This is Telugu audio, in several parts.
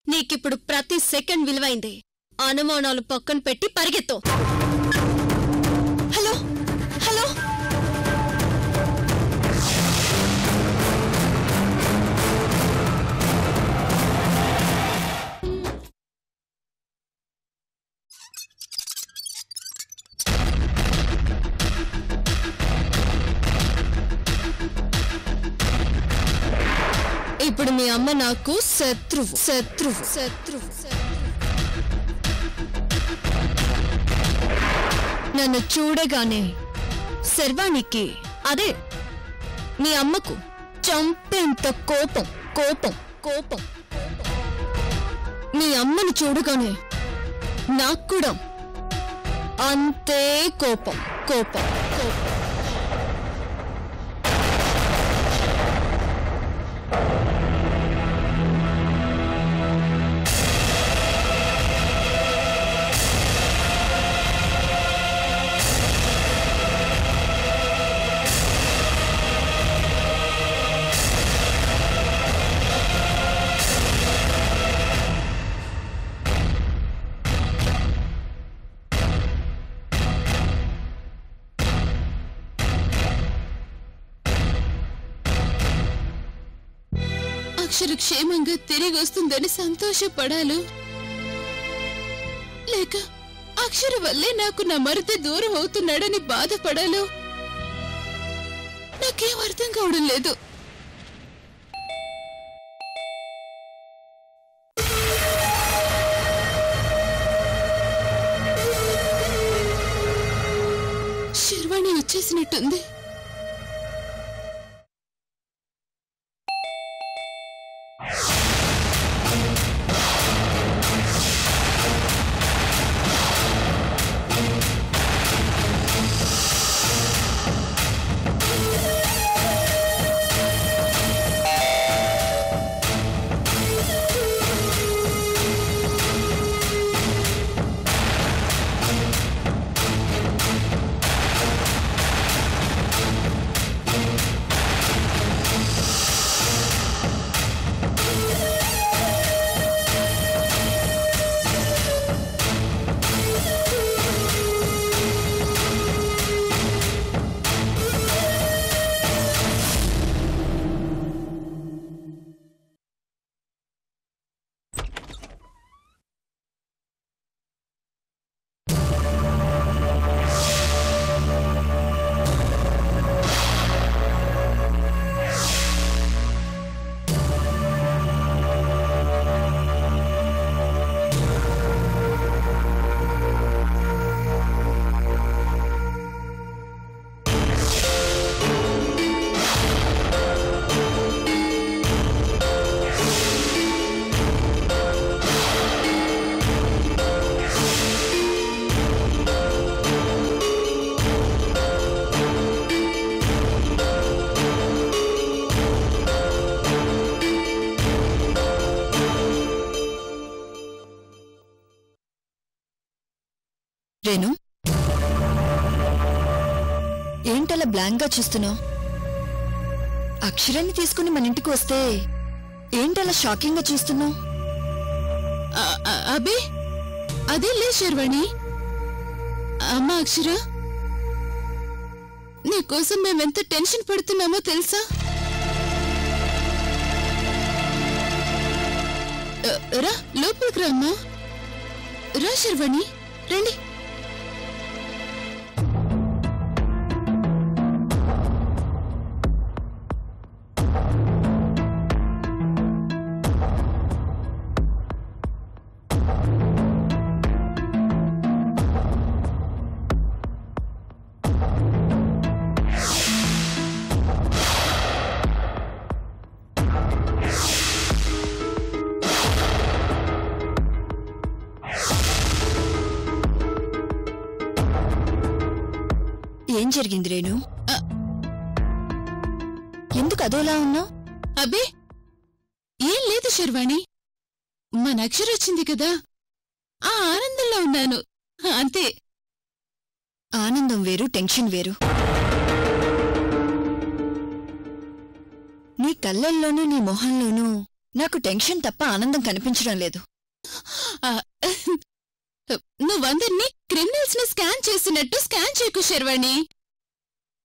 నీకిప్పుడు ప్రతి సెకండ్ విలువైంది. అనుమానాలు పక్కన పెట్టి పరిగెత్తు. హలో హలో ఇప్పుడు మీ అమ్మ నాకు శత్రువు శత్రువు శత్రువు నన్ను చూడగానే శర్వాణికి అదే మీ అమ్మకు చంపేంత కోపం కోపం కోపం. మీ అమ్మను చూడగానే నాకు కూడా అంతే కోపం కోపం కోపం. అక్షర క్షేమంగా తిరిగి వస్తుందని సంతోషపడాలు, లేక అక్షర వల్లే నాకు నా మరిది దూరం అవుతున్నాడని బాధపడాలు నాకేం అర్థం కావడం లేదు. శర్వాణి వచ్చేసినట్టుంది. రేణు, ఏంటలా బ్లాంక్ గా చూస్తున్నావు? అక్షరాన్ని తీసుకుని మన ఇంటికి వస్తే ఏంటలా షాకింగ్ గా చూస్తున్నావు? అబే అదే లే శర్వాణి. అమ్మా అక్షర, నీకోసం మేమెంత టెన్షన్ పడుతున్నామో తెలుసా? రా లోపలికి రా అమ్మా. రా శర్వాణి, రండి. ఏం జరిగింది రేణు? ఎందుకు అదోలా ఉన్నావు? అబ్బే ఏం లేదు శర్వాణి, మన అక్షర వచ్చింది కదా, ఆ ఆనందంలో ఉన్నాను అంతే. ఆనందం వేరు, టెన్షన్ వేరు. నీ కళ్ళల్లోనూ నీ మొహంలోనూ నాకు టెన్షన్ తప్ప ఆనందం కనిపించడం లేదు. నువ్వందర్నీ క్రిమినల్స్ ని స్కాన్ చేసినట్టు స్కాన్ చేయకు శర్వాణి.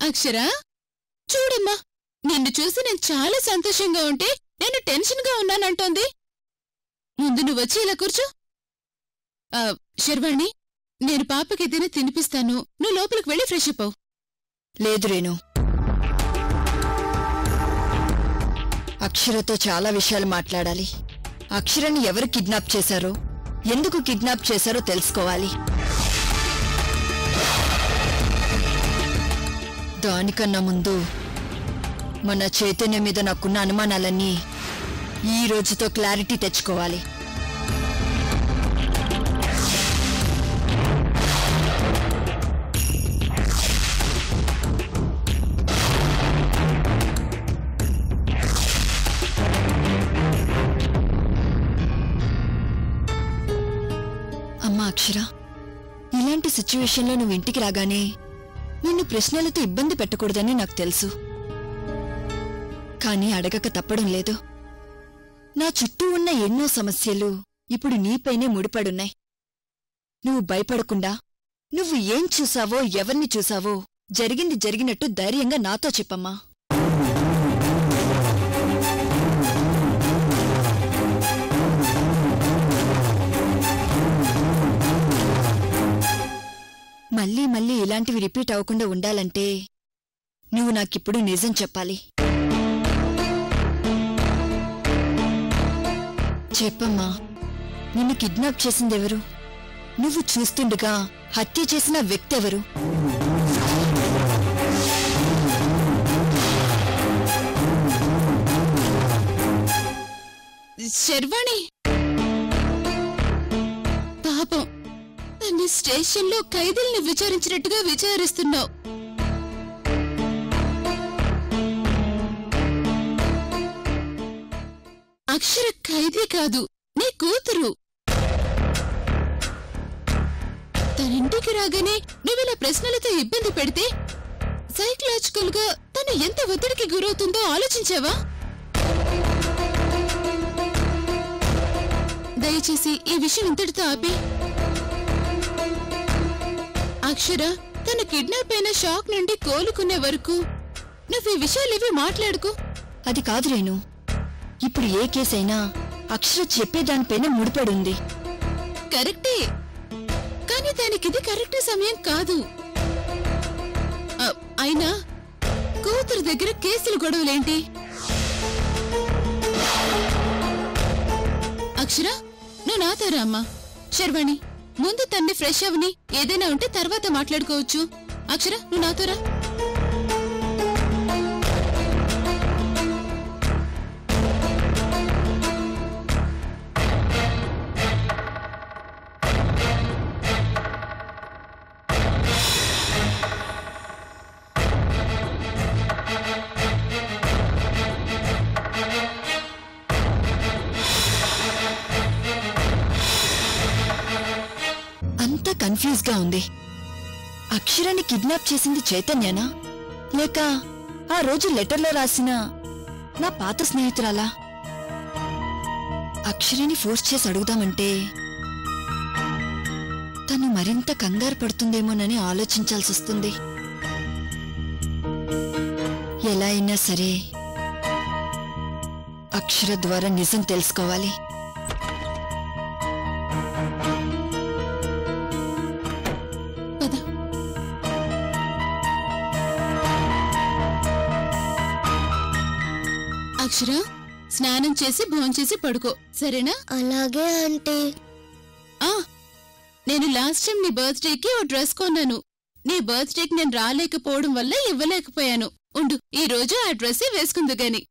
అక్షర చూడమ్మా, నిన్ను చూసి నేను చాలా సంతోషంగా ఉంటే నేను టెన్షన్ గా ఉన్నానంటోంది. ముందు నువ్వొచ్చి ఇలా కూర్చో. శర్వాణి, నేను పాపకి ఏదైనా తినిపిస్తాను, నువ్వు లోపలికి వెళ్ళి ఫ్రెష్ అప్ అవు. లేదు రేణు, అక్షరతో చాలా విషయాలు మాట్లాడాలి. అక్షరని ఎవరు కిడ్నాప్ చేశారో, ఎందుకు కిడ్నాప్ చేశారో తెలుసుకోవాలి. దానికన్నా ముందు మన చైతన్యం మీద నాకున్న అనుమానాలన్నీ ఈ రోజుతో క్లారిటీ తెచ్చుకోవాలి. అమ్మా అక్షర, ఇలాంటి సిచ్యువేషన్లో నువ్వు ఇంటికి రాగానే నిన్ను ప్రశ్నలతో ఇబ్బంది పెట్టకూడదని నాకు తెలుసు. కానీ అడగక తప్పడం లేదు. నా చుట్టూ ఉన్న ఎన్నో సమస్యలు ఇప్పుడు నీపైనే ముడిపడున్నాయి. నువ్వు భయపడకుండా నువ్వు ఏం చూసావో, ఎవర్ని చూసావో జరిగింది జరిగినట్టు ధైర్యంగా నాతో చెప్పమ్మా. మళ్ళీ మళ్ళీ ఇలాంటివి రిపీట్ అవ్వకుండా ఉండాలంటే నువ్వు నాకిప్పుడు నిజం చెప్పాలి. చెప్పమ్మా, నిన్ను కిడ్నాప్ చేసిందెవరు? నువ్వు చూస్తుండగా హత్య చేసిన వ్యక్తి ఎవరు? శర్వాణి, పాపం తన్ని స్టేషన్లో ఖైదీల్ని విచారించినట్టుగా విచారిస్తున్నావు. అక్షర ఖైదీ కాదు, నీ కూతురు. తనింటికి రాగానే నువ్విలా ప్రశ్నలతో ఇబ్బంది పెడితే సైకలాజికల్ గా తను ఎంత ఒత్తిడికి గురవుతుందో ఆలోచించావా? దయచేసి ఈ విషయం ఇంతటితో ఆపి. అక్షర తన కిడ్నాప్ అయిన షాక్ నుండి కోలుకునే వరకు నువ్వు ఈ విషయాలేవి మాట్లాడుకో. అది కాదు రేణు, ఇప్పుడు ఏ కేసైనా అక్షర చెప్పేదానిపైన ముడిపడుంది. కరెక్టే, కానీ దానికిది కరెక్ట్ సమయం కాదు. అయినా కూతురు దగ్గర కేసులు గొడవలేంటి? అక్షర, నువ్వు నాతో రామ్మా. శర్వాణి, ముందు తన్ని ఫ్రెష్ అవని, ఏదైనా ఉంటే తర్వాత మాట్లాడుకోవచ్చు. అక్షర, నువ్వు నాతో రా. అంతా కన్ఫ్యూజ్ గా ఉంది. అక్షరాన్ని కిడ్నాప్ చేసింది చైతన్యనా, లేక ఆ రోజు లెటర్లో రాసిన నా పాత స్నేహితురాలా? అక్షరాన్ని ఫోర్స్ చేసి అడుగుదామంటే తను మరింత కంగారు పడుతుందేమోనని ఆలోచించాల్సొస్తుంది. ఎలా అయినా సరే అక్షర ద్వారా నిజం తెలుసుకోవాలి. అక్షర, స్నానం చేసి భోంచేసి పడుకో, సరేనా? అలాగే ఆంటీ. నేను లాస్ట్ టైం నీ బర్త్డేకి ఓ డ్రెస్ కొన్నాను. నీ బర్త్డేకి నేను రాలేకపోవడం వల్ల ఇవ్వలేకపోయాను. ఉండు, ఈ రోజు ఆ డ్రెస్ వేసుకుందు గాని.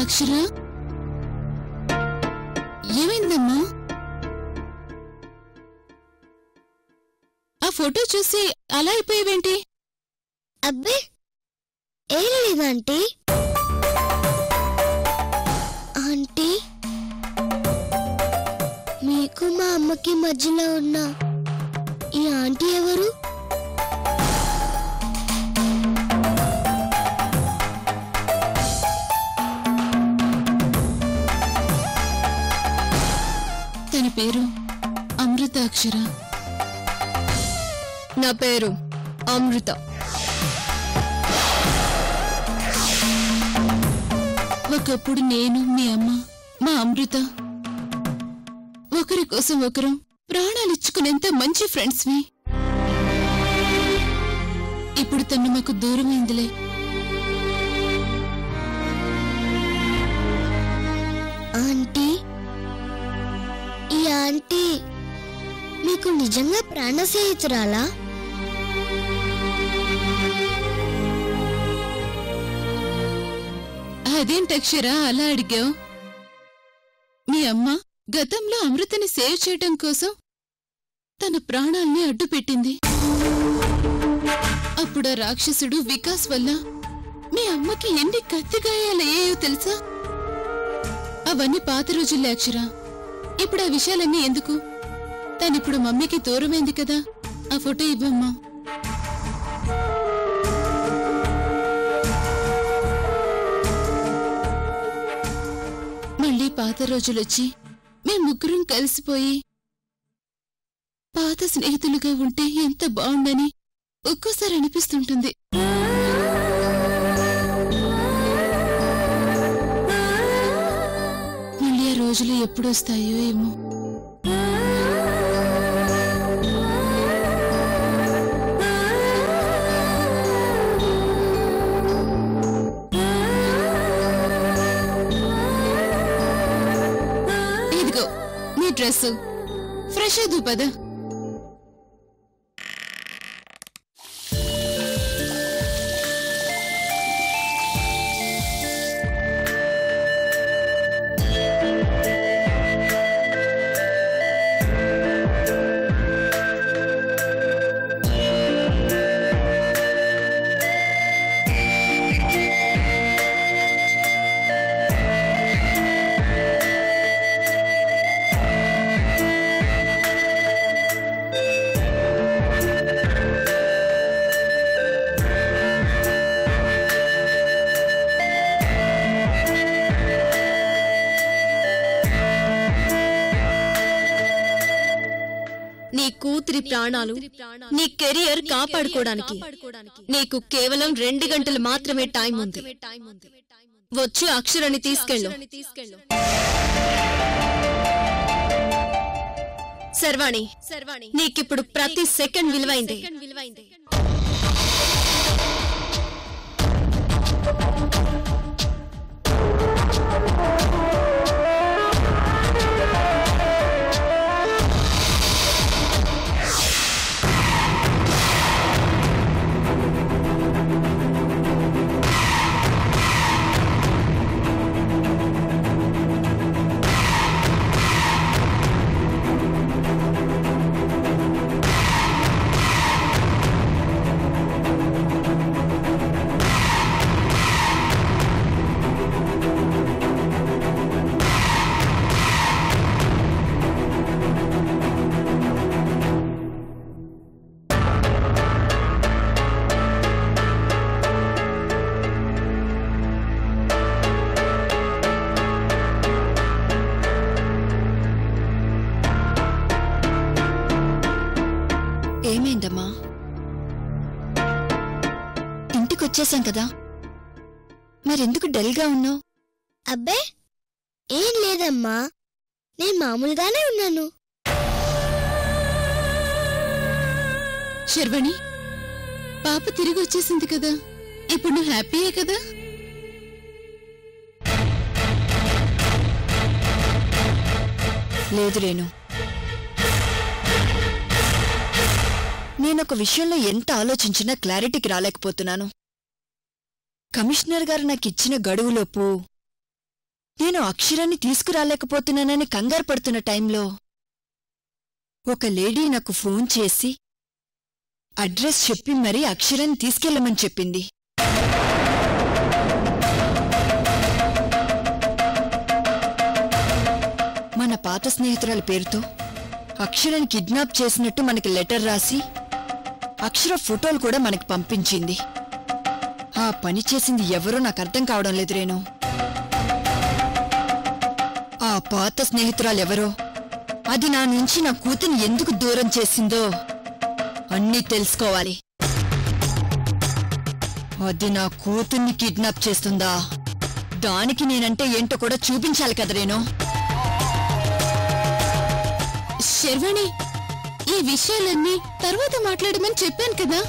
అక్షర, ఏమైందమ్మా? ఆ ఫోటో చూసి అలా అయిపోయావేంటి? అబ్బే ఏం లేదంటీ. ఆంటీ, మీకు మా అమ్మకి మధ్యలో ఉన్న ఈ ఆంటీ ఎవరు? తన పేరు అమృత అక్షర. నా పేరు అమృత. ఒకప్పుడు నేను, మీ అమ్మ, మా అమృత ఒకరి కోసం ఒకరు ప్రాణాలిచ్చుకునేంత మంచి ఫ్రెండ్స్వి. ఇప్పుడు తను మాకు దూరమైందిలే. ఆంటీ, ఈ ఆంటీ మీకు నిజంగా ప్రాణ స్నేహితురాలా? అదేంటక్షరా అలా అడిగావు? మీ అమ్మ గతంలో అమృతని సేవ్ చేయటం కోసం తన ప్రాణాల్ని అడ్డుపెట్టింది. అప్పుడు ఆ రాక్షసుడు వికాస్ వల్ల మీ అమ్మకి ఎన్ని కత్తిగాయాలయ్యాయో తెలుసా? అవన్నీ పాత రోజుల్లే అక్షరా. ఇప్పుడు ఆ విషయాలన్నీ ఎందుకు? తనిప్పుడు మమ్మీకి దూరమైంది కదా. ఆ ఫోటో ఇవ్వమ్మా. మళ్ళీ పాత రోజులొచ్చి మేం ముగ్గురం కలిసిపోయి పాత స్నేహితులుగా ఉంటే ఎంత బావుండని ఒక్కోసారి అనిపిస్తుంటుంది. మళ్ళీ ఆ రోజులు ఎప్పుడొస్తాయో ఏమో. ఇదిగో నీ డ్రెస్సు. ఫ్రెష్ అదు పద. నీ కూతురి ప్రాణాలు, నీ కెరియర్ కాపాడుకోవడానికి నీకు కేవలం 2 గంటలు మాత్రమే టైం ఉంది. వచ్చి అక్షరాన్ని తీసుకెళ్ళు. శర్వాణి, నీకిప్పుడు ప్రతి సెకండ్ విలువైంది. ఏమైందమ్మా? ఇంటికొచ్చేసాం కదా, మరెందుకు డల్గా ఉన్నావు? అబ్బే ఏం లేదమ్మా, నేను మామూలుగానే ఉన్నాను. శర్వణి, పాప తిరిగి వచ్చేసింది కదా, ఇప్పుడు నువ్వు హ్యాపీయే కదా? లేదు రేణు, నేనొక విషయంలో ఎంత ఆలోచించినా క్లారిటీకి రాలేకపోతున్నాను. కమిషనర్ గారు నాకిచ్చిన గడువులోపు నేను అక్షరాన్ని తీసుకురాలేకపోతున్నానని కంగారు పడుతున్న టైంలో ఒక లేడీ నాకు ఫోన్ చేసి అడ్రస్ చెప్పి మరీ అక్షరాన్ని తీసుకెళ్లమని చెప్పింది. మన పాత స్నేహితురాల పేరుతో అక్షరాన్ని కిడ్నాప్ చేసినట్టు మనకి లెటర్ రాసి అక్షర ఫోటోలు కూడా మనకి పంపించింది. ఆ పని చేసింది ఎవరో నాకు అర్థం కావడం లేదు రేణు. ఆ పాత స్నేహితురాలెవరో, అది నా నుంచి నా కూతుర్ని ఎందుకు దూరం చేసిందో అన్నీ తెలుసుకోవాలి. అది నా కూతుర్ని కిడ్నాప్ చేస్తుందా, దానికి నేనంటే ఏంటో కూడా చూపించాలి కదా రేణు. శర్వాణి, ఈ విషయాలన్నీ తర్వాత మాట్లాడమని చెప్పాను కదా.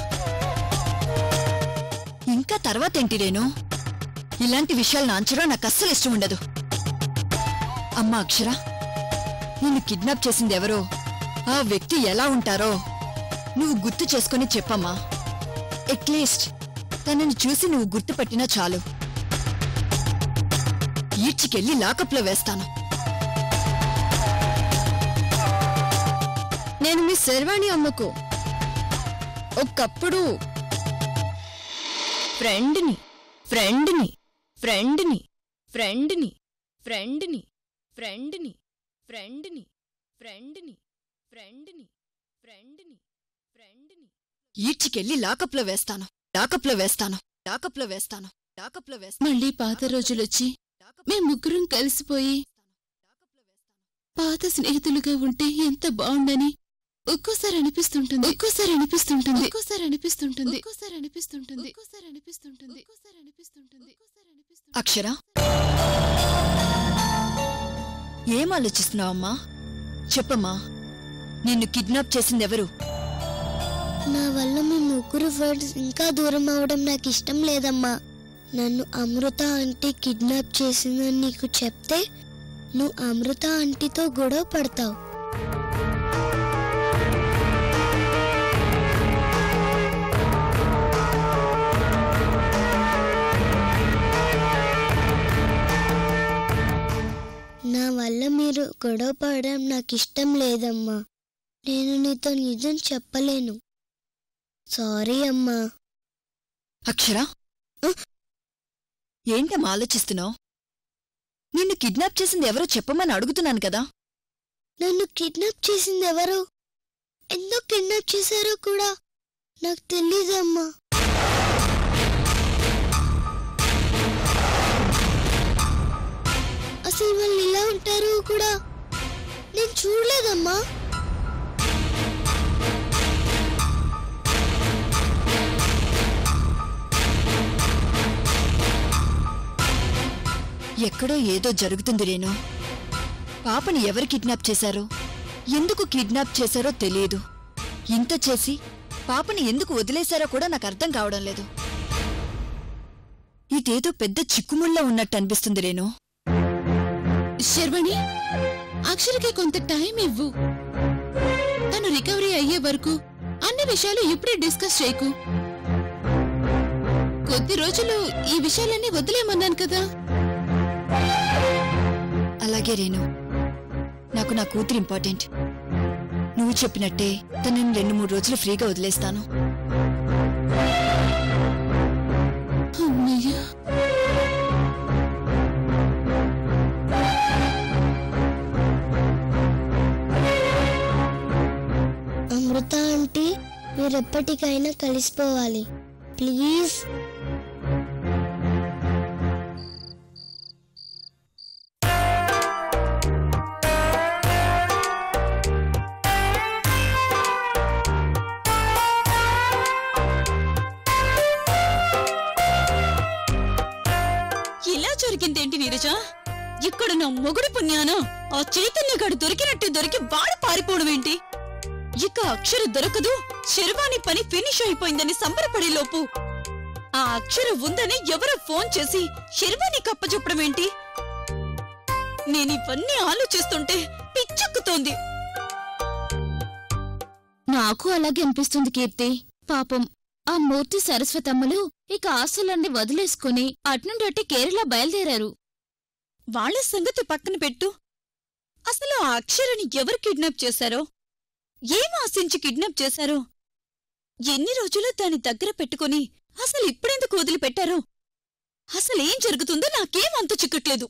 ఇంకా తర్వాతేంటి రేణు? ఇలాంటి విషయాలు నాంచడం నాకు అస్సలు ఇష్టం ఉండదు. అమ్మా అక్షర, నిన్ను కిడ్నాప్ చేసిందెవరో, ఆ వ్యక్తి ఎలా ఉంటారో నువ్వు గుర్తు చేసుకుని చెప్పమ్మా. అట్లీస్ట్ తనని చూసి నువ్వు గుర్తుపట్టినా చాలు. ఈడ్చికెళ్ళి లాకప్లో వేస్తాను. నేను మీ శర్వాణి అమ్మకు ఒకప్పుడు ఫ్రెండ్ని ఫ్రెండ్ని ఫ్రెండ్ని ఫ్రెండ్ని ఫ్రెండ్ని ఫ్రెండ్ని ఫ్రెండ్ని ఫ్రెండ్ని ఫ్రెండ్ని ఫ్రెండ్ని ఫ్రెండ్ని ఈడ్చికెళ్ళి లాకప్లో వేస్తాను. లాకప్లో వేస్తాను. లాకప్లో వేస్తాను. లాకప్లో వేస్తాను. మళ్ళీ పాత రోజులొచ్చి మేం ముగ్గురం కలిసిపోయి పాత స్నేహితులుగా ఉంటే ఎంత బావుండని ఒక్కోసారి అనిపిస్తుంటుంది. ఒక్కోసారి అనిపిస్తుంటుంది. ఒక్కోసారి అనిపిస్తుంటుంది. ఒక్కోసారి అనిపిస్తుంటుంది. ఒక్కోసారి అనిపిస్తుంటుంది. ఒక్కోసారి అనిపిస్తుంటుంది. అక్షర, ఏం ఆలోచిస్తున్నావమ్మా? చెప్పమ్మా, నిన్ను కిడ్నాప్ చేసిందెవరు? నా వల్ల మీ ముగ్గురు ఫ్రెండ్స్ ఇంకా దూరం అవడం నాకు ఇష్టం లేదమ్మా. నన్ను అమృత ఆంటీ కిడ్నాప్ చేసిందని నీకు చెప్తే నువ్వు అమృత ఆంటీతో గొడవ పడతావు. నా వల్ల మీరు గొడవ పడడం నాకు ఇష్టం లేదమ్మా. నేను నీతో నిజం చెప్పలేను. సారీ అమ్మా. అక్షర, ఏంటమ్మా ఆలోచిస్తున్నావు? నిన్ను కిడ్నాప్ చేసింది ఎవరో చెప్పమని అడుగుతున్నాను కదా. నన్ను కిడ్నాప్ చేసింది ఎవరో, ఎందుకు కిడ్నాప్ చేశారో కూడా నాకు తెలీదమ్మా. అసలు వాళ్ళు ఇలా ఉంటారు కూడా నేను చూడలేదమ్మా. ఎక్కడో ఏదో జరుగుతుంది రేణు. పాపని ఎవరు కిడ్నాప్ చేశారో, ఎందుకు కిడ్నాప్ చేశారో తెలియదు. ఇంత చేసి పాపని ఎందుకు వదిలేశారో కూడా నాకు అర్థం కావడం లేదు. ఇదేదో పెద్ద చిక్కుముళ్ళ ఉన్నట్టు అనిపిస్తుంది రేణు. శర్వాణి, అక్షరకి కొంత టైం ఇవ్వు. తను రికవరీ అయ్యే వరకు అన్ని విషయాలు ఇప్పుడే డిస్కస్ చేయకు. కొద్ది రోజులు ఈ విషయాలన్నీ వదిలేమన్నాను కదా. అలాగే రేణు, నాకు నా కూతురు ఇంపార్టెంట్. నువ్వు చెప్పినట్టే తనని 2-3 రోజులు ఫ్రీగా వదిలేస్తాను. అమ్మయ్య. అమృత ఆంటీ, మీరెప్పటికైనా కలిసిపోవాలి ప్లీజ్. ఇలా జరిగిందేంటి నీరజ? ఇక్కడ నా మొగుడి పుణ్యాన ఆ చైతన్యగాడు దొరికినట్టు దొరికి వాడు పారిపోవడమేంటి? ఇక అక్షర దొరకదు, శర్వాణి పని ఫినిష్ అయిపోయిందని సంబరపడేలోపు ఆ అక్షర ఉందని ఎవరో ఫోన్ చేసి శర్వాణి కప్పచెప్పడమేంటి? నేనివన్నీ ఆలోచిస్తుంటే పిచ్చెక్కుతోంది. నాకు అలాగే అనిపిస్తుంది కీర్తి. పాపం ఆ మూర్తి సరస్వతమ్మలు ఇక ఆస్తులన్నీ వదిలేసుకుని అట్నుండి కేరళ బయలుదేరారు. వాళ్ళ సంగతి పక్కన పెట్టు. అసలు ఆ అక్షరని ఎవరు కిడ్నాప్ చేశారో, ఏం ఆశించి కిడ్నాప్ చేశారో, ఎన్ని రోజులు దాని దగ్గర పెట్టుకుని అసలు ఇప్పుడెందుకు వదిలిపెట్టారో, అసలేం జరుగుతుందో నాకేం అంతు చిక్కట్లేదు.